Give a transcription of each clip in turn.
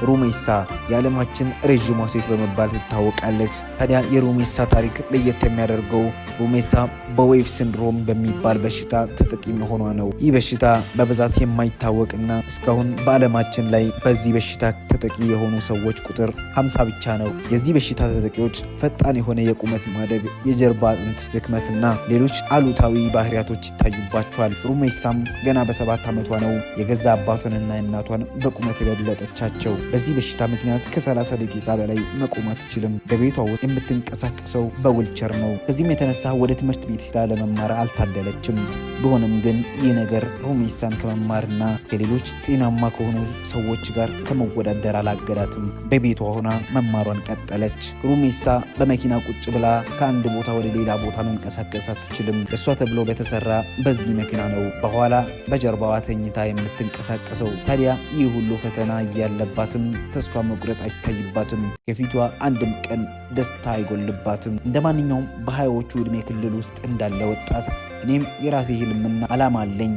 ሩሜሳ የዓለማችን ረዥሟ ሴት በመባል ትታወቃለች። ታዲያ የሩሜሳ ታሪክ ለየት የሚያደርገው ሩሜሳ በዌቭ ሲንድሮም በሚባል በሽታ ተጠቂ መሆኗ ነው። ይህ በሽታ በብዛት የማይታወቅና እስካሁን በዓለማችን ላይ በዚህ በሽታ ተጠቂ የሆኑ ሰዎች ቁጥር 50 ብቻ ነው። የዚህ በሽታ ተጠቂዎች ፈጣን የሆነ የቁመት ማደግ፣ የጀርባ አጥንት ድክመትና ሌሎች አሉታዊ ባህሪያቶች ይታዩባቸዋል። ሩሜሳም ገና በ7 ዓመቷ ነው የገዛ አባቷንና እናቷን በቁመት የበለጠቻቸው። በዚህ በሽታ ምክንያት ከ30 ደቂቃ በላይ መቆም አትችልም። በቤቷ ውስጥ የምትንቀሳቀሰው በዊልቸር ነው። ከዚህም የተነሳ ወደ ትምህርት ቤት ሄዳ ለመማር አልታደለችም። ቢሆንም ግን ይህ ነገር ሩሜሳን ከመማርና ከሌሎች ጤናማ ከሆኑ ሰዎች ጋር ከመወዳደር አላገዳትም። በቤቷ ሆና መማሯን ቀጠለች። ሩሜሳ በመኪና ቁጭ ብላ ከአንድ ቦታ ወደ ሌላ ቦታ መንቀሳቀስ አትችልም። እሷ ተብሎ በተሰራ በዚህ መኪና ነው በኋላ በጀርባዋ ተኝታ የምትንቀሳቀሰው። ታዲያ ይህ ሁሉ ፈተና እያለባትም ተስፋ መቁረጥ አይታይባትም። ከፊቷ አንድም ቀን ደስታ አይጎልባትም። እንደ ማንኛውም በሀያዎቹ ዕድሜ ክልል ውስጥ እንዳለ ወጣት እኔም የራሴ ህልምና ዓላማ አለኝ።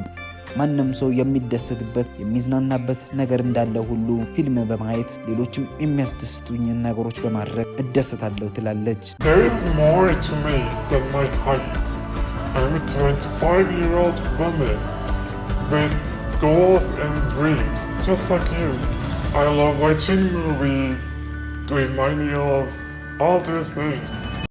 ማንም ሰው የሚደሰትበት የሚዝናናበት ነገር እንዳለ ሁሉ ፊልም በማየት ሌሎችም የሚያስደስቱኝን ነገሮች በማድረግ እደሰታለሁ ትላለች። There is more to me than my height. I'm a 25-year-old woman with goals and dreams, just like you. I love watching movies, doing my nails, all those things.